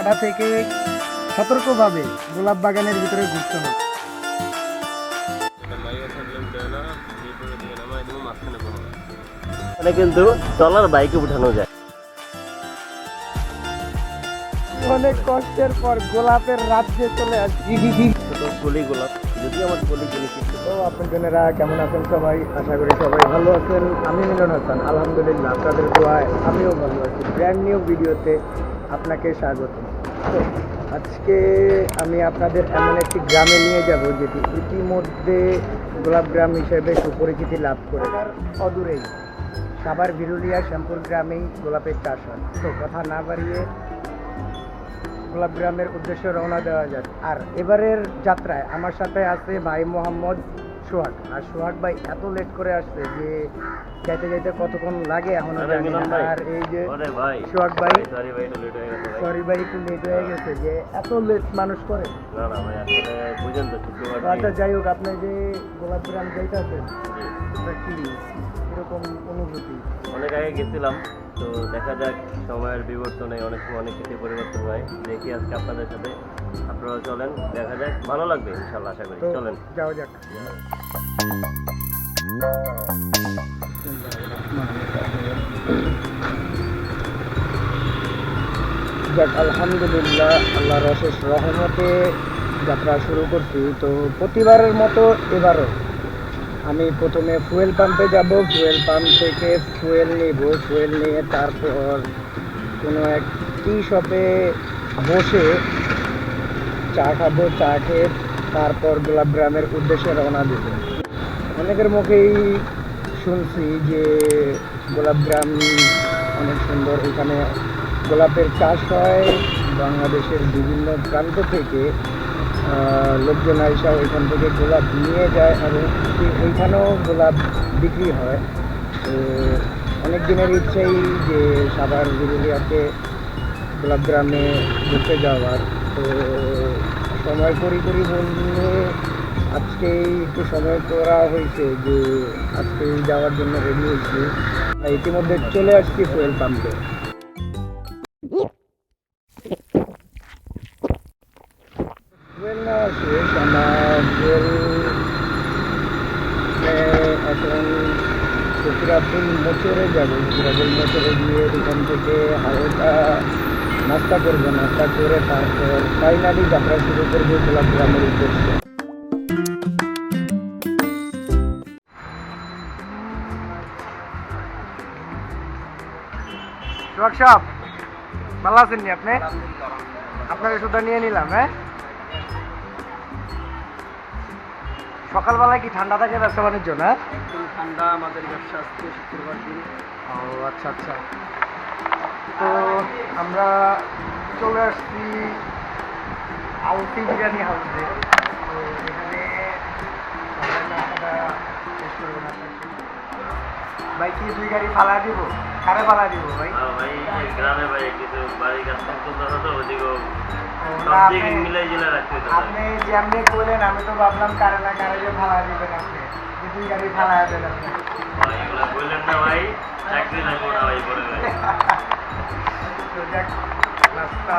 ছাড়া থেকে সতর্কভাবে গোলাপ বাগানের ভিতরে ঘুরতে হবে। মানে কিন্তু ট্রলার বাইকে উঠানো যায়। অনেক কষ্টের পর গোলাপের রাজ্যে চলে আসছি। ছোট কলি গোলাপ, যদি আমার কলি জিনিস তো আপনারা কেমন আছেন সবাই? আশা করি সবাই ভালো আছেন। আমি মিলন হাসান, আলহামদুলিল্লাহ আপনাদের দোয়ায় আমিও ভালো আছি। ব্র্যান্ড নিউ ভিডিওতে আপনাকে স্বাগত। তো আজকে আমি আপনাদের এমন একটি গ্রামে নিয়ে যাব যেটি ইতিমধ্যে গোলাপ গ্রাম হিসেবে সুপরিচিতি লাভ করে। তার অদূরেই সাভার বিরুলিয়া শ্যামপুর গ্রামেই গোলাপের চাষ হয়। তো কথা না বাড়িয়ে গোলাপ গ্রামের উদ্দেশ্যে রওনা দেওয়া যাক। আর এবারের যাত্রায় আমার সাথে আছে ভাই মোহাম্মদ সোহাগ। আর সোহাগ ভাই এত লেট করে আসছে যে যাইতে যাইতে কতক্ষণ লাগে এখনো জানি না। আর এই যে সোহাগ ভাই, সরি ভাই একটু লেট হয়ে গেছে। যে এত লেট মানুষ করে? আচ্ছা যাই হোক, আপনি যে গোলাপ গ্রাম যাইতেছেন কি এরকম অনুভূতি? অনেক আগে গেছিলাম, তো দেখা যাক সময়ের বিবর্তনে অনেক সময় অনেক কিছু পরিবর্তন হয়। দেখি আজকে আপনাদের সাথে, আপনারা চলেন, দেখা যাক, ভালো লাগবে ইনশাল্লাহ, আশা করি। চলেন যাও যাক। যাক আলহামদুলিল্লাহ, আল্লাহর অশেষ রহমতে যাত্রা শুরু করছি। তো প্রতিবারের মতো এবারও আমি প্রথমে ফুয়েল পাম্পে যাব। ফুয়েল পাম্প থেকে ফুয়েল নিব। ফুয়েল নিয়ে তারপর কোনো এক টি শপে বসে চা খাবো। চা খেয়ে তারপর গোলাপ গ্রামের উদ্দেশ্যে রওনা দেব। অনেকের মুখেই শুনছি যে গোলাপ গ্রাম অনেক সুন্দর, এখানে গোলাপের চাষ হয়। বাংলাদেশের বিভিন্ন প্রান্ত থেকে লোকজন আইসা ওইখান থেকে গোলাপ নিয়ে যায় এবং ওইখানেও গোলাপ বিক্রি হয়। তো অনেক দিনের ইচ্ছেই যে সাভার বিরুলিয়াতে গোলাপ গ্রামে ঘুরতে যাওয়ার। তো সময় করি বললে আজকেই একটু সময় করা হয়েছে যে আজকেই যাওয়ার জন্য রেডি হয়েছি। ইতিমধ্যে চলে আসছি ফুয়েল পাম্পে। ফুয়েল নেওয়া শেষ আমার। ফুয়েল এখন সুকিরাপুল মোচরে যাবো। সুকিরাপুল মোচরে গিয়ে এখান থেকে হালকা নাস্তা করবো। নাস্তা করে তারপর ফাইনালি যাত্রা শুরু করবো গোলাপ গ্রামের উদ্দেশ্যে। ওয়ার্কশপ ভালো আছেন নি আপনি? আপনাকে শুধু নিয়ে নিলাম। হ্যাঁ, সকালবেলায় কি ঠান্ডা থাকে ব্যবসা বাণিজ্য? না ঠান্ডা, আমাদের ব্যবসা আজকে শুক্রবার দিন। ও আচ্ছা আচ্ছা। তো আমরা চলে আসছি আলতি বিরিয়ানি হাউসে। তো এখানে নাস্তাটা শেষ করবো। নাস্তা ভাই কি 2 গাড়ি ফালা দিব? কারে ফালা দিব ভাই? ভাই গ্রামে ভাই কিছু বাড়ি গাছ করতে তো ওদিকেও আপনি যেমনি করলেন আমি তো ভাবলাম কারে না কারে যে ফালা দিবেন আপনি, যে 2 গাড়ি ফালা দেন আপনি। বললেন না ভাই, চাকরি না করা ভাই পরে ভাই। তো দেখ নাস্তা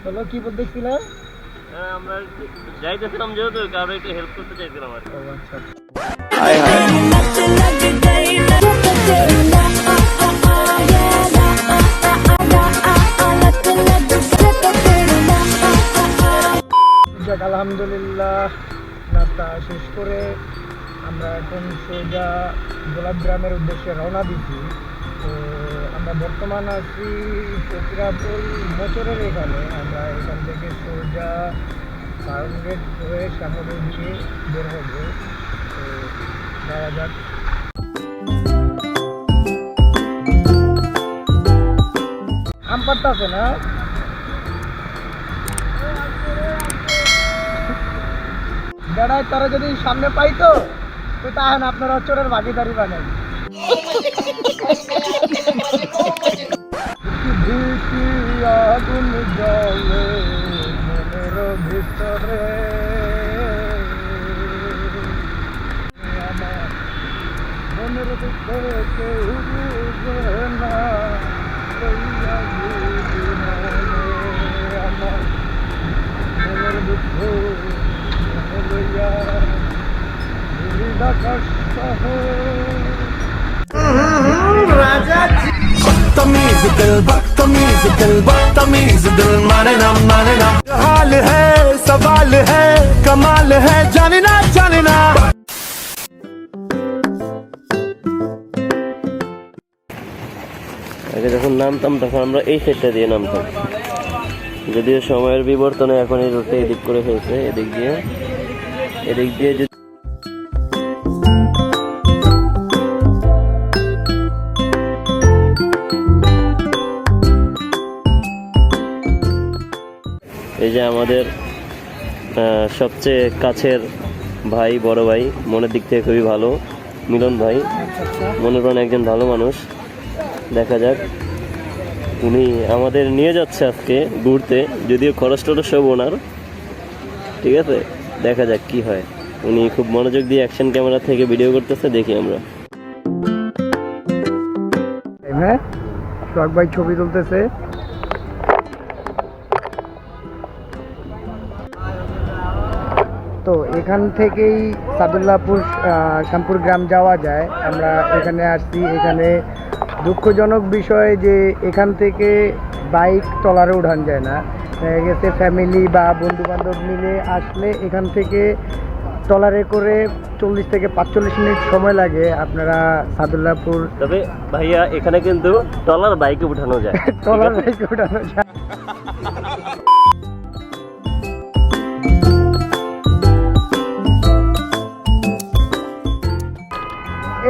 হলো কি বলতেছিলাম? আমরা যাইতেছিলাম যেহেতু কারো একটু হেল্প করতে চাইছিলাম আর কি। আচ্ছা যাক আলহামদুলিল্লাহ, নাস্তা শেষ করে আমরা এখন সোজা গোলাপ গ্রামের উদ্দেশ্যে রওনা দিচ্ছি। তো আমরা বর্তমান আছি ফকিরাপুল মোচরের এখানে। আমরা এখান থেকে সোজা ফার্ম গেট হয়ে সামনের দিকে বের হবো। তো যাওয়া যাক। আম পাত্তা আছে না? বেড়ায় তারা যদি সামনে পাইতো তো তাহলে আপনারা চোরের ভাগিদারি বানাই। আগুন জলে মনের লইয়া নীল আকাশ সহ बदतमीज दिल माने ना हाल है सवाल है कमाल है जाने ना আগে যখন নামতাম তখন আমরা এই সাইডটা দিয়ে নামতাম, যদিও সময়ের বিবর্তনে এখন এই রুটে এদিক করে ফেলছে, এদিক দিয়ে যদি এই যে আমাদের সবচেয়ে কাছের ভাই, বড় ভাই, মনের দিক থেকে খুবই ভালো, মিলন ভাই, মনের প্রাণ একজন ভালো মানুষ। দেখা যাক, উনি আমাদের নিয়ে যাচ্ছে আজকে ঘুরতে, যদিও খরচ টরচ সব ওনার, ঠিক আছে। দেখা যাক কি হয়। উনি খুব মনোযোগ দিয়ে অ্যাকশন ক্যামেরা থেকে ভিডিও করতেছে, দেখি আমরা। হ্যাঁ, সোহাগ ভাই ছবি তুলতেছে। তো এখান থেকেই সাদুল্লাপুর শ্যামপুর গ্রাম যাওয়া যায়। আমরা এখানে আসছি। এখানে দুঃখজনক বিষয় যে এখান থেকে বাইক ট্রলারে উঠানো যায় না। দেখা গেছে ফ্যামিলি বা বন্ধু বান্ধব মিলে আসলে এখান থেকে ট্রলারে করে 40 থেকে 45 মিনিট সময় লাগে। আপনারা সাদুল্লাপুর, তবে ভাইয়া এখানে কিন্তু ট্রলার বাইকে উঠানো যায়, ট্রলার বাইকে উঠানো যায়।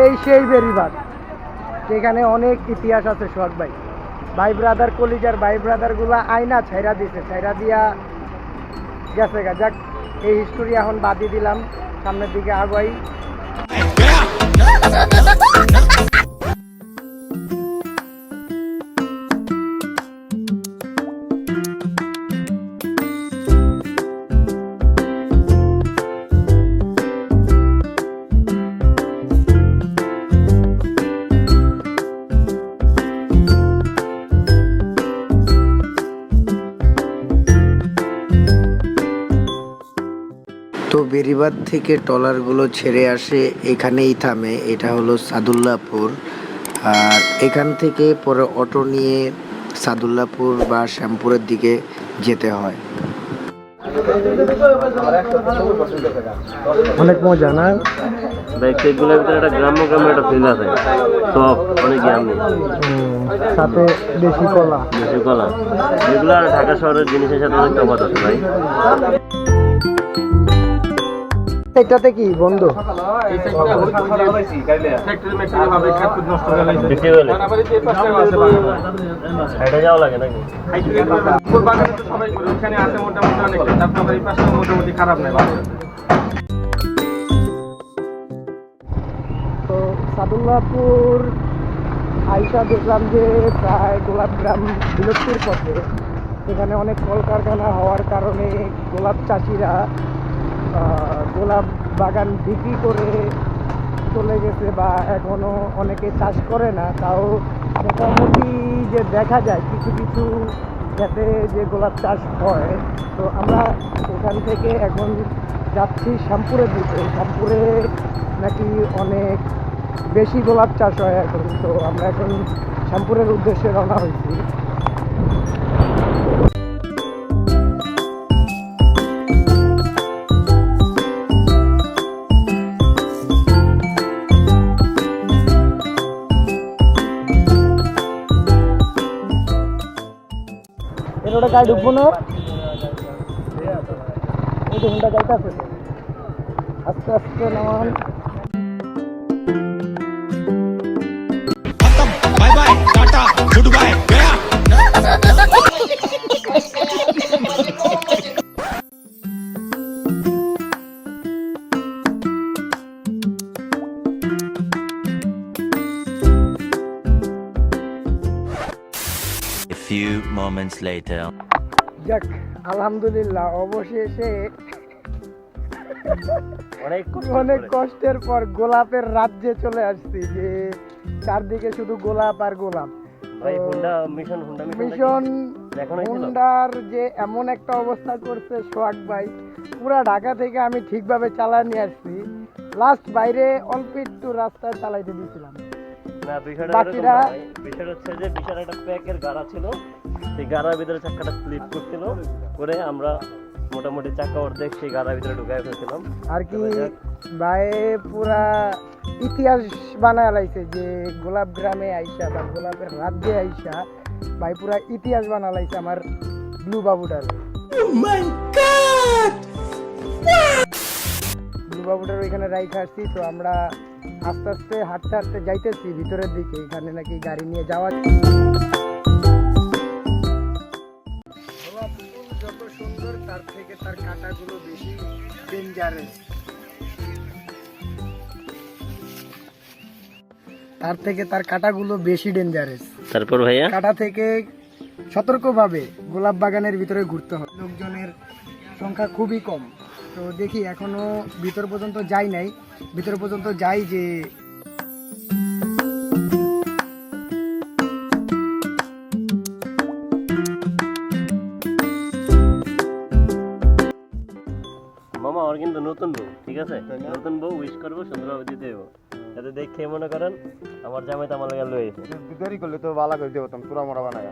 এই সেই বেরিবাদ, যেখানে অনেক ইতিহাস আছে। সোহাগ ভাই, ভাই ব্রাদার, কলিজার ভাই ব্রাদার গুলা আয়না ছাইরা দিছে, ছাইরা দিয়া গেছে গা। যাক, এই হিস্টোরি এখন বাদই দিলাম, সামনের দিকে আগাই। তো বেরিবাদ থেকে ট্রলারগুলো ছেড়ে আসে, এখানেই থামে। এটা হলো সাদুল্লাপুর। আর এখান থেকে পরে অটো নিয়ে সাদুল্লাপুর বা শ্যামপুরের দিকে যেতে হয়। অনেক মজা না? বাইকগুলোর ভিতরে একটা গ্রাম্য একটা ফিল আছে, সব অনেক গ্রামে, সাথে বেশি কলা। এগুলো আর ঢাকা শহরের জিনিসের সাথে অনেক তফাৎ আছে ভাই। এটাতে কি বন্ধু? এটা যাওয়া লাগে নাকি? তো সাদুল্লাপুর আইসা দেখলাম যে প্রায় গোলাপগ্রাম বিলুপ্তির পথে। এখানে অনেক কলকারখানা হওয়ার কারণে গোলাপ চাষিরা গোলাপ বাগান বিক্রি করে চলে গেছে, বা এখনও অনেকে চাষ করে না। তাও মোটামুটি যে দেখা যায় কিছু কিছু যাতে যে গোলাপ চাষ হয়। তো আমরা এখান থেকে এখন যাচ্ছি শ্যামপুরের দিকে। শ্যামপুরে নাকি অনেক বেশি গোলাপ চাষ হয় এখন। তো আমরা এখন শ্যামপুরের উদ্দেশ্যে রওনা হয়েছি। ওটা গাড়ি ঢুকবো না, ওই তো হুন্ডা যাইতেছে, আস্তে আস্তে নামান। Bye bye tata goodbye गया A few moments later. যাক, আলহামদুলিল্লাহ, অবশেষে অনেক কষ্টের পর গোলাপের রাজ্যে চলে আসছি। যে চারদিকে শুধু গোলাপ আর গোলাপ। ভাই হুন্ডা মিশন মিশন দেখানো হয়েছিল? হোন্ডার যে এমন একটা অবস্থা করছে সোহাগ ভাই, পুরা ঢাকা থেকে আমি ঠিকভাবে চালা নিয়ে আসছি, লাস্ট বাইরে অল্প একটু রাস্তায় চালাইতে দিয়েছিলাম। না, বিষয়টা এরকম বাকিরা- না ভাই। বিষয়টা হচ্ছে যে বিশাল একটা প্যাকের গাড়া ছিল, সেই গাড়ার ভিতরে চাকাটা স্লিপ করছিল, করে আমরা মোটামুটি চাকা অর্ধেক সেই গাড়ার ভিতরে ঢুকাই ফেলছিলাম। আর কি তবে যাক, ভাই পুরা ইতিহাস বানায় লাইছে যে গোলাপ গ্রামে আইসা বা গোলাপের রাজ্যে আইসা ভাই পুরা ইতিহাস বানা লাইছে আমার ব্লু বাবুটার। ব্লু বাবুটার ওইখানে রাইখে আসছি, তো আমরা আস্তে আস্তে হাঁটতে হাঁটতে যাইতেছি ভিতরের দিকে, এখানে নাকি গাড়ি নিয়ে যাওয়া। গোলাপ ফুল যত সুন্দর তার থেকে তার কাঁটাগুলো বেশি ডেঞ্জারাস, তার থেকে তার কাঁটাগুলো বেশি ডেঞ্জারাস। তারপর ভাইয়া কাঁটা থেকে সতর্কভাবে গোলাপ বাগানের ভিতরে ঘুরতে হয়। লোকজনের সংখ্যা খুবই কম, তো দেখি এখনো ভিতর পর্যন্ত যাই নাই, ভিতর পর্যন্ত যাই যে মামা ওর কিন্তু নতুন বউ, ঠিক আছে? নতুন বউ উইশ করবো, সুন্দরভাবে দিতে দেবো, যাতে দেখে মনে করেন আমার জামাই তো আমার লাগে লয়ে গেছে। দেরি করলে তো ভালো করে দেবো তুমি পুরা মোড়া বানায়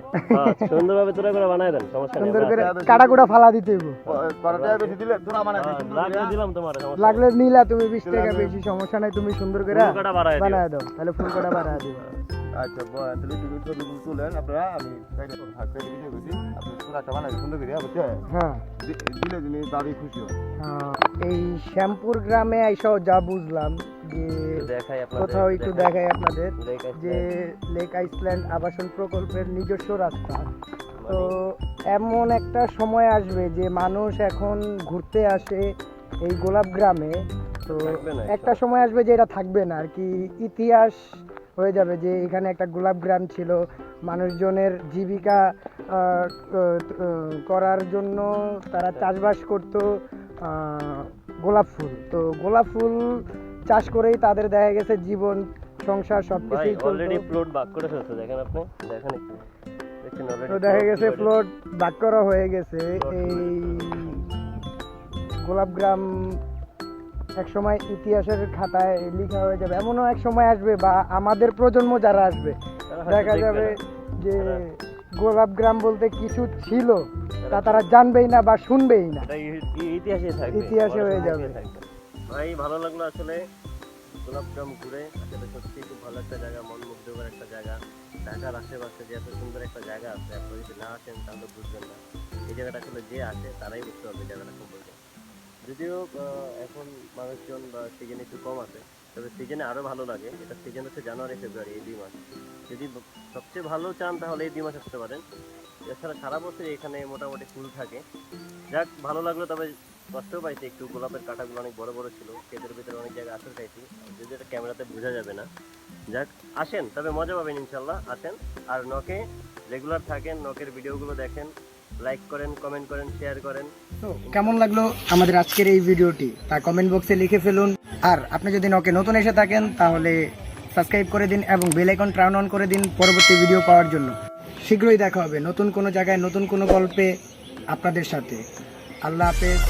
সুন্দরভাবে তোরা করে বানাই দেন, সমস্যা নেই। সুন্দর করে কাটাকুটা ফালা দিতে হইব। পরাটা বেশি দিলে তোরা বানায় দিই সুন্দর লাগলে দিলাম তোমার, সমস্যা লাগলে নিলা তুমি 20 টাকা বেশি, সমস্যা নাই, তুমি সুন্দর করে ফুল কাটা বাড়ায় দিও। বানায় দাও, তাহলে ফুল কাটা বানায় দিও। আচ্ছা তাহলে তুমি ছবিগুলো তুলেন আপনারা, আমি সাইডে ভাগ করে ভিডিও করছি, আপনি পুরাটা বানায় সুন্দর করে বুঝছে হ্যাঁ, দিলে যিনি দাবি খুশি হয়। এই শ্যামপুর গ্রামে আইসাও যা বুঝলাম যে একটু দেখাই আপনাদের, কোথাও একটু দেখাই আপনাদের লেক আইসল্যান্ড। যে লেক আইসল্যান্ড আবাসন প্রকল্পের নিজস্ব রাস্তা। তো মানে এমন একটা সময় আসবে যে মানুষ এখন ঘুরতে আসে এই গোলাপ গ্রামে, তো থাকবে না একটা সময় আসবে যে এটা থাকবে না আর কি, ইতিহাস হয়ে যাবে যে এখানে একটা গোলাপ গ্রাম ছিল, মানুষজনের জীবিকা করার জন্য তারা চাষবাস করত গোলাপ ফুল। তো গোলাপ ফুল চাষ করেই তাদের দেখা গেছে জীবন সংসার ভাই সবকিছুই অলরেডি চলতো। প্লট ভাগ করে ফেলছে, দেখেন আপনি, দেখেন একটু, দেখছেন তো অলরেডি দেখা গেছে প্লট ভাগ করা হয়ে গেছে। এই গোলাপ গ্রাম এক সময় ইতিহাসের খাতায় লেখা হয়ে যাবে, এমনও এক সময় আসবে বা আমাদের প্রজন্ম যারা আসবে দেখা যাবে যে গোলাপ গ্রাম বলতে কিছু ছিল তা তারা জানবেই না বা শুনবেই না। ইতিহাসে থাকবে, ইতিহাসে হয়ে পড়াশোনার যাবে। ইতিহাসে থাকবে। ভাই ভালো লাগলো আসলে গোলাপগ্রাম ঘুরে, আসলে সত্যি খুব ভালো একটা জায়গা, মন মুগ্ধকর একটা জায়গা। ঢাকার আশেপাশে যে এত সুন্দর একটা জায়গা আছে, আপনি যদি না আসেন তাহলে বুঝবেন না। এই জায়গাটা আসলে যে আসে তারাই বুঝতে পারবে জায়গাটা সম্পর্কে। যদিও এখন মানুষজন বা সিজন একটু কম আছে, তবে সিজনে আরও ভালো লাগে। এটা সিজন হচ্ছে জানুয়ারি ফেব্রুয়ারি, এই 2 মাস। যদি সবচেয়ে ভালো চান তাহলে এই 2 মাস আসতে পারেন। এছাড়া সারা বছর এখানে মোটামুটি ফুল থাকে। যাক ভালো লাগলো, তবে কষ্টও পাইছি একটু, গোলাপের কাঁটাগুলো অনেক বড় বড় ছিল, ক্ষেতের ভিতরে অনেক জায়গায় আসর খাইছি, যদি এটা ক্যামেরাতে বোঝা যাবে না। যাক আসেন, তবে মজা পাবেন ইনশাল্লাহ, আসেন। আর নকে রেগুলার থাকেন, নকের ভিডিওগুলো দেখেন, লাইক করেন, কমেন্ট করেন, শেয়ার করেন। তো কেমন লাগলো আমাদের আজকের এই ভিডিওটি তা কমেন্ট বক্সে লিখে ফেলুন। আর আপনি যদি নকে নতুন এসে থাকেন তাহলে সাবস্ক্রাইব করে দিন এবং বেল আইকন টার্ন অন করে দিন পরবর্তী ভিডিও পাওয়ার জন্য। শীঘ্রই দেখা হবে নতুন কোনো জায়গায় নতুন কোনো গল্পে আপনাদের সাথে। আল্লাহ হাফেজ।